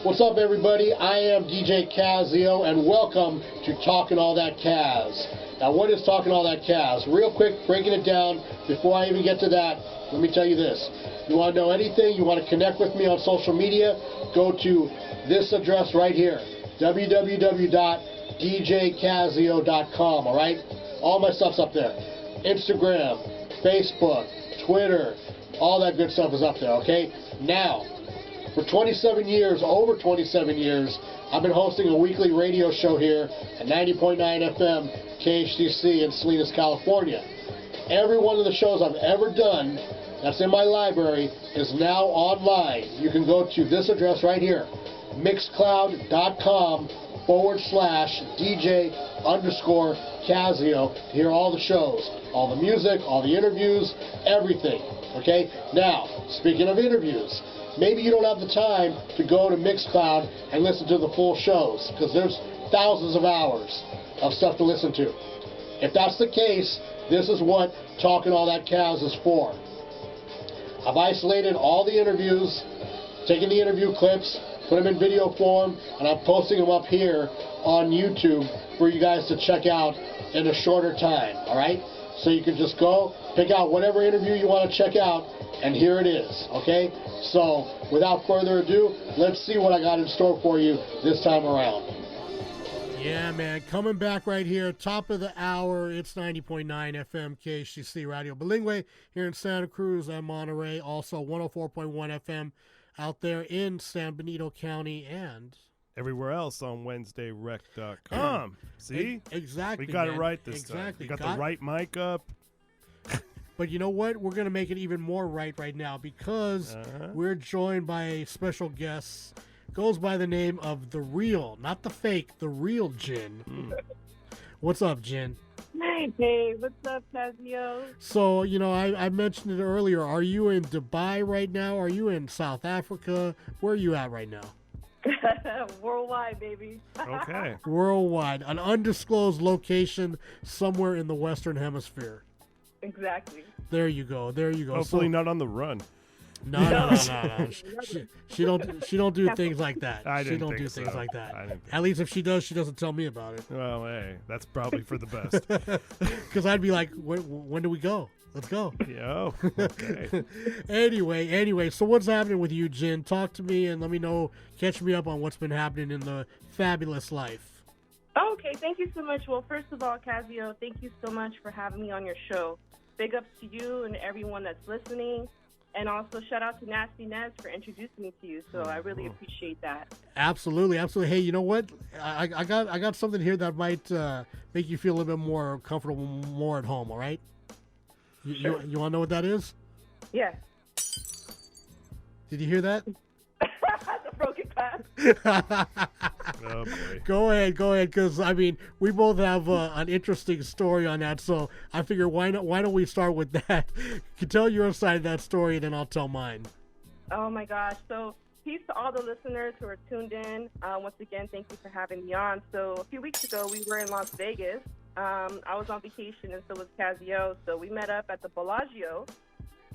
What's up, everybody? I am DJ Kazzeo, and welcome to Talkin All That Kazz. Now, what is Talkin All That Kazz? Real quick, breaking it down, before I even get to that, let me tell you this. You want to know anything, you want to connect with me on social media, go to this address right here, www.djkazzeo.com, alright? All my stuff's up there. Instagram, Facebook, Twitter, all that good stuff is up there, okay? Now, for 27 years, over 27 years, I've been hosting a weekly radio show here at 90.9 FM KHTC in Salinas, California. Every one of the shows I've ever done that's in my library is now online. You can go to this address right here, mixcloud.com/DJ_Kazzeo to hear all the shows, all the music, all the interviews, everything. Okay? Now, speaking of interviews, maybe you don't have the time to go to Mixcloud and listen to the full shows, because there's thousands of hours of stuff to listen to. If that's the case, this is what Talkin All That Kazz is for. I've isolated all the interviews, taken the interview clips, put them in video form, and I'm posting them up here on YouTube for you guys to check out in a shorter time, alright? So you can just go, pick out whatever interview you want to check out, and here it is, okay? So, without further ado, let's see what I got in store for you this time around. Yeah, man, coming back right here, top of the hour, it's 90.9 FM KHTC Radio Bilingue here in Santa Cruz and Monterey, also 104.1 FM out there in San Benito County and everywhere else on WednesdayRec.com. See? Exactly. We got man. it right this time. We got the right mic up. But you know what? We're going to make it even more right now because we're joined by a special guest. Goes by the name of the real, not the fake, the real Jin. What's up, Jin? Hey, what's up, Kazzeo? So, you know, I mentioned it earlier. Are you in Dubai right now? Are you in South Africa? Where are you at right now? Worldwide, baby. Okay. Worldwide. An undisclosed location somewhere in the Western Hemisphere. Exactly. There you go. There you go. Hopefully not on the run. No. She don't do things like that. She don't do things like that. At least if she does, she doesn't tell me about it. Well, hey, that's probably for the best. Because I'd be like, when do we go? Let's go. Yeah. Okay. Anyway, so what's happening with you, Jin? Talk to me and let me know, catch me up on what's been happening in the fabulous life. Okay, thank you so much. Well, first of all, Kazzeo, thank you so much for having me on your show. Big ups to you and everyone that's listening. And also shout out to Nasty Nez for introducing me to you. So I really appreciate that. Absolutely. Hey, you know what? I got something here that might make you feel a little bit more comfortable, more at home. All right? You want to know what that is? Yeah. Did you hear that? The broken glass. Oh boy. Go ahead, because I mean we both have an interesting story on that, so I figure why don't we start with that? You can tell your side of that story, and then I'll tell mine. Oh my gosh! So peace to all the listeners who are tuned in. Once again, thank you for having me on. So a few weeks ago, we were in Las Vegas. I was on vacation, and so was Kazzeo. So we met up at the Bellagio,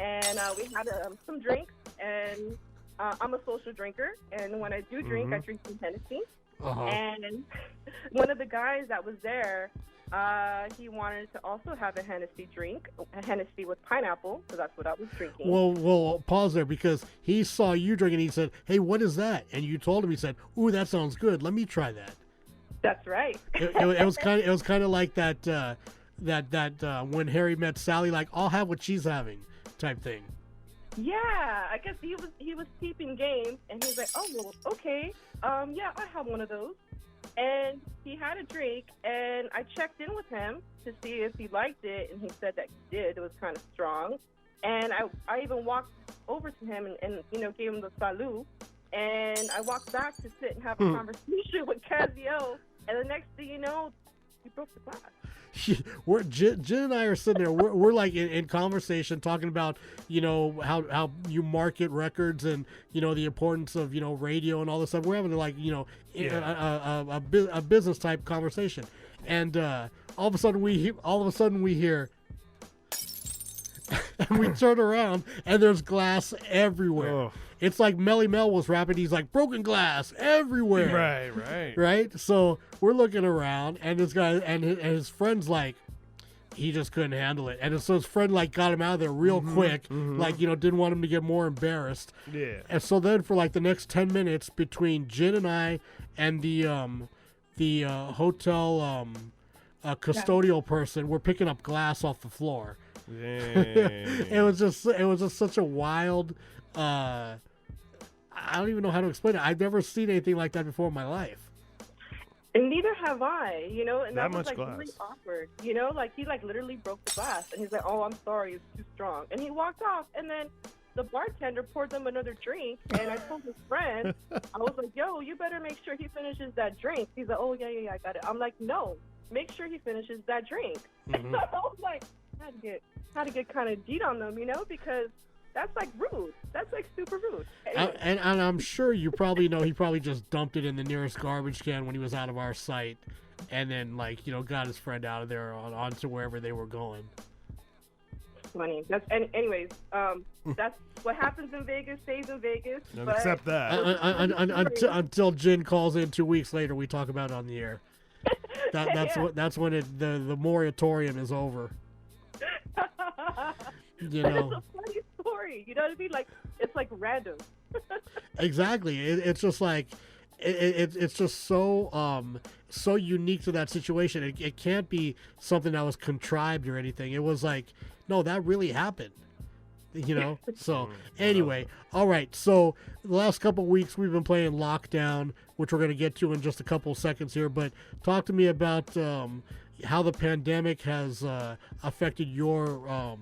and we had some drinks. And I'm a social drinker, and when I do drink, I drink some Hennessy. And one of the guys that was there, he wanted to also have a Hennessy drink, a Hennessy with pineapple, so that's what I was drinking. Well, pause there, because he saw you drinking, and he said, "Hey, what is that?" And you told him, he said, "Ooh, that sounds good. Let me try that." That's right. It was kind of like that when Harry met Sally, like, "I'll have what she's having," type thing. Yeah, I guess he was keeping game, and he was like, "Oh, well, okay, yeah, I have one of those." And he had a drink, and I checked in with him to see if he liked it, and he said that he did. It was kind of strong, and I even walked over to him and gave him the salut, and I walked back to sit and have a conversation with Kazzeo, and the next thing you know, he broke the glass. Jen and I are sitting there. We're like in conversation, talking about how you market records and the importance of radio and all this stuff. We're having like a business type conversation, and all of a sudden we hear, and we turn around and there's glass everywhere. it's like Melly Mel was rapping. He's like broken glass everywhere. Right. Right. So we're looking around, and this guy and his friend's like, he just couldn't handle it, and so his friend like got him out of there real quick, like didn't want him to get more embarrassed. Yeah. And so then for like the next 10 minutes between Jin and I and the hotel custodial person, we're picking up glass off the floor. It was just such a wild. I don't even know how to explain it. I've never seen anything like that before in my life. And neither have I, and that was much like really awkward, like he like literally broke the glass, and he's like, "Oh, I'm sorry, it's too strong," and he walked off, and then the bartender poured them another drink, and I told his friend, I was like, "Yo, you better make sure he finishes that drink." He's like, "Oh yeah, I got it." I'm like, "No, make sure he finishes that drink." So I was like, I had to get kind of G'd on them, because that's like rude. That's like super rude. Anyway. And I'm sure you probably know he probably just dumped it in the nearest garbage can when he was out of our sight, and then got his friend out of there onto wherever they were going. Funny. Anyways, that's what happens in Vegas stays in Vegas. Don't but accept that. Until Jin calls in 2 weeks later, we talk about it on the air. That's when the moratorium is over. It's a funny story. You know what I mean? Like it's like random. Exactly. It's just like it's just so unique to that situation. It can't be something that was contrived or anything. It was like, no, that really happened. So anyway, all right. So the last couple of weeks we've been playing Lockdown, which we're going to get to in just a couple of seconds here. But talk to me about how the pandemic has affected your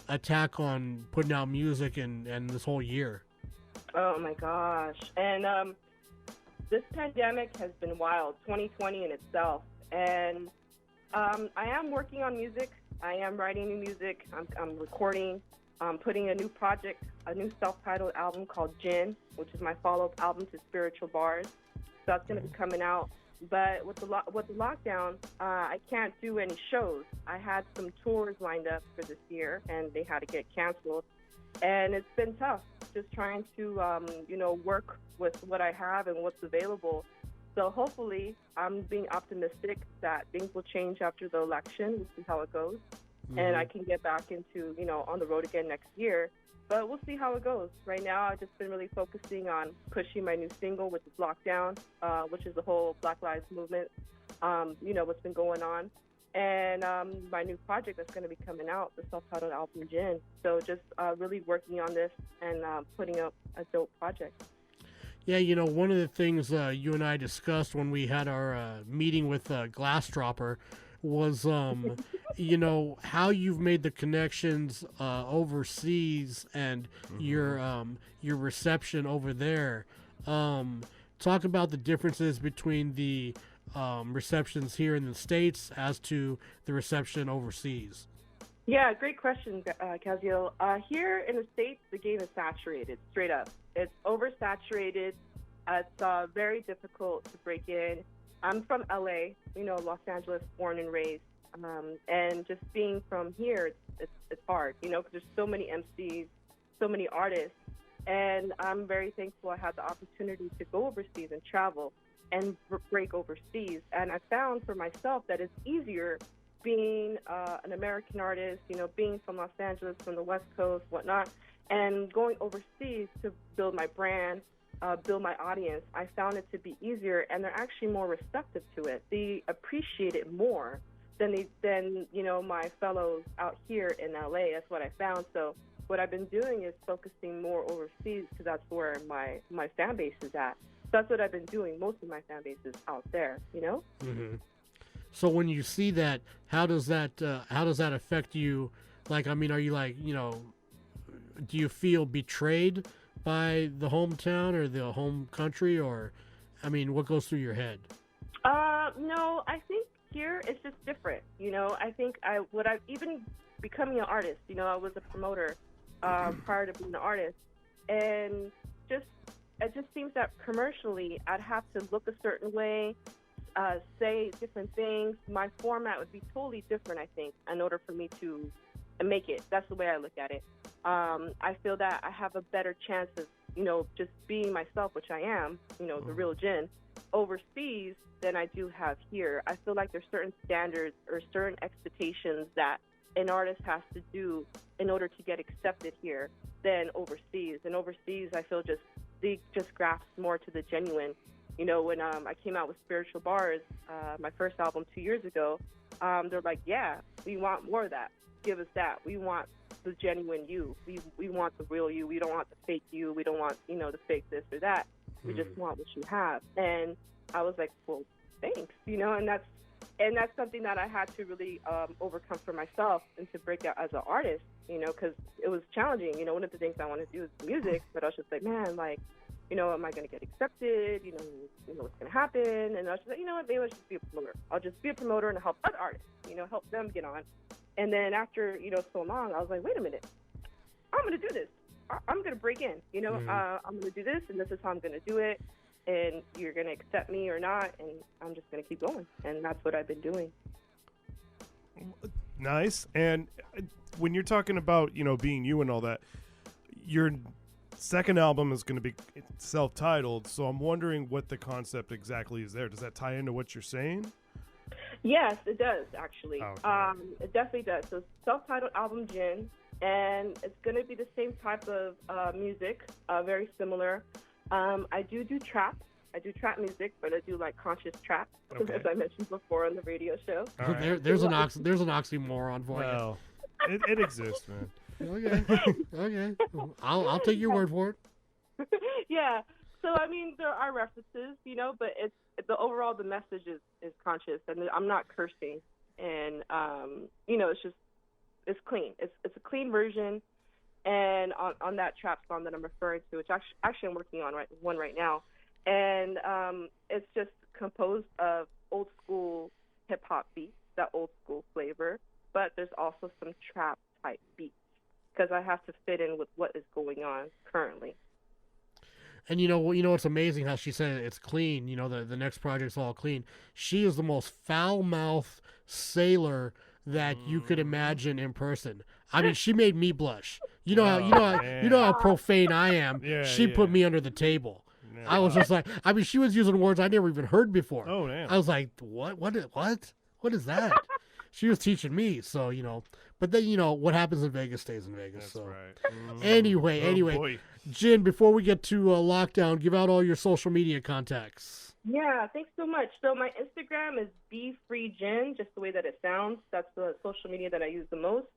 attack on putting out music and this whole year. Oh my gosh. And this pandemic has been wild, 2020 in itself. And I am working on music. I am writing new music. I'm recording. I'm putting a new project, a new self-titled album called Jin, which is my follow-up album to Spiritual Bars. So that's going to be coming out. But with the lockdown, I can't do any shows. I had some tours lined up for this year, and they had to get canceled. And it's been tough, just trying to, work with what I have and what's available. So hopefully, I'm being optimistic that things will change after the election. We'll see how it goes. And I can get back into, on the road again next year. But we'll see how it goes. Right now, I've just been really focusing on pushing my new single, which is Lockdown, which is the whole Black Lives Movement, what's been going on. And my new project that's going to be coming out, the self-titled album, Jin. So just really working on this and putting up a dope project. Yeah, one of the things you and I discussed when we had our meeting with Glassdropper was, how you've made the connections overseas and your reception over there. Talk about the differences between the receptions here in the States as to the reception overseas. Yeah, great question, Kazzeo. Here in the States, the game is saturated, straight up. It's oversaturated. It's very difficult to break in. I'm from LA, Los Angeles, born and raised. And just being from here, it's hard, because there's so many MCs, so many artists. And I'm very thankful I had the opportunity to go overseas and travel and break overseas. And I found for myself that it's easier being an American artist, being from Los Angeles, from the West Coast, whatnot, and going overseas to build my brand, build my audience. I found it to be easier, and they're actually more receptive to it. They appreciate it more than my fellows out here in LA. That's what I found. So what I've been doing is focusing more overseas because that's where my fan base is at. So that's what I've been doing. Most of my fan base is out there, Mm-hmm. So when you see that, how does that affect you? Like, I mean, are you like, do you feel betrayed by the hometown or the home country, or, I mean, what goes through your head? No, I think here it's just different. I think even becoming an artist, I was a promoter prior to being an artist, and it just seems that commercially I'd have to look a certain way, say different things. My format would be totally different, I think, in order for me to make it. That's the way I look at it. I feel that I have a better chance of, just being myself, which I am, the real Jen, overseas than I do have here. I feel like there's certain standards or certain expectations that an artist has to do in order to get accepted here than overseas. And overseas, I feel they just grasp more to the genuine. When I came out with Spiritual Bars, my first album 2 years ago, they're like, yeah, we want more of that. Give us that. We want the genuine you. We want the real you. We don't want the fake you. We don't want, the fake this or that. We just want what you have. And I was like, well, thanks, and that's something that I had to really overcome for myself and to break out as an artist, because it was challenging. One of the things I want to do is music, but I was just like, man, like, am I going to get accepted? What's going to happen? And I was just like, what, maybe I'll just be a promoter. I'll just be a promoter and help other artists, help them get on. And then after, so long, I was like, wait a minute, I'm going to do this. I'm going to break in, I'm going to do this, and this is how I'm going to do it. And you're going to accept me or not, and I'm just going to keep going. And that's what I've been doing. Nice. And when you're talking about, being you and all that, your second album is going to be self-titled, so I'm wondering what the concept exactly is there. Does that tie into what you're saying? Yes, it does, actually. Okay. It definitely does. So self-titled album, Jen, and it's going to be the same type of music, very similar. I do trap. I do trap music, but I do like conscious trap, as I mentioned before on the radio show. Right. There's an oxymoron for well, it exists, man. Okay. I'll take your word for it. Yeah. So I mean, there are references, but the message is conscious, and I'm not cursing, and it's clean. It's a clean version. And on that trap song that I'm referring to, which actually I'm working on one right now, and it's just composed of old school hip hop beats, that old school flavor, but there's also some trap type beats because I have to fit in with what is going on currently. And it's amazing how she said it's clean. The next project's all clean. She is the most foul-mouthed sailor that you could imagine in person. I mean, she made me blush. You know how profane I am. Yeah, she put me under the table. Yeah. I was just like, I mean, she was using words I never even heard before. Oh, damn. I was like, what is that? She was teaching me. So, but then, what happens in Vegas stays in Vegas. That's so right. Anyway, Boy. Jen, before we get to lockdown, give out all your social media contacts. Yeah, thanks so much. So my Instagram is BeFreeJen, just the way that it sounds. That's the social media that I use the most.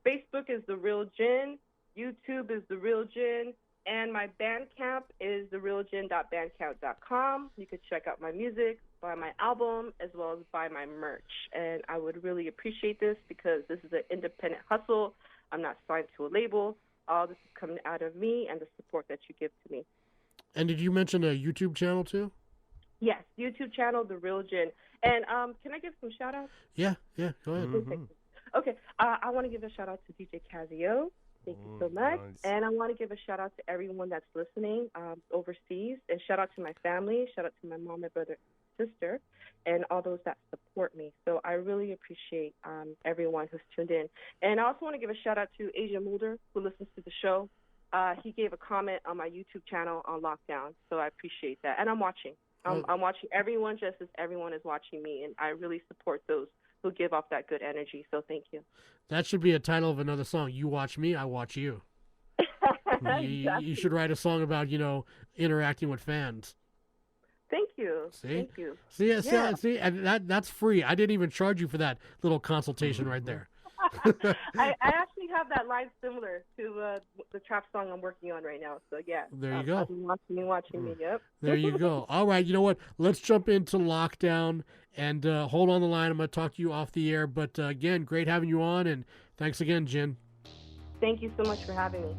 Facebook is The Real Jen. YouTube is The Real Jen. And my Bandcamp is therealjen.bandcamp.com. You could check out my music, buy my album, as well as buy my merch. And I would really appreciate this because this is an independent hustle. I'm not signed to a label. All this is coming out of me and the support that you give to me. And did you mention a YouTube channel too? Yes, YouTube channel, The Real Jen. And can I give some shout-outs? Yeah, go ahead. Mm-hmm. Okay, I want to give a shout-out to DJ Kazzeo. Thank you so much. Nice. And I want to give a shout-out to everyone that's listening overseas. And shout-out to my family. Shout-out to my mom, my brother, sister, and all those that support me. So I really appreciate everyone who's tuned in. And I also want to give a shout-out to Asia Mulder, who listens to the show. He gave a comment on my YouTube channel on lockdown, so I appreciate that. And I'm watching. I'm watching everyone just as everyone is watching me, and I really support those who give off that good energy. So thank you. That should be a title of another song. You watch me, I watch you. Exactly. You should write a song about, interacting with fans. Thank you. See? Thank you. See, and that's free. I didn't even charge you for that little consultation right there. I actually have that line similar to the trap song I'm working on right now. So yeah, there you go. Watching me. Yep. There you go. All right, you know what? Let's jump into lockdown and hold on the line. I'm going to talk to you off the air. But again, great having you on, and thanks again, Jen. Thank you so much for having me.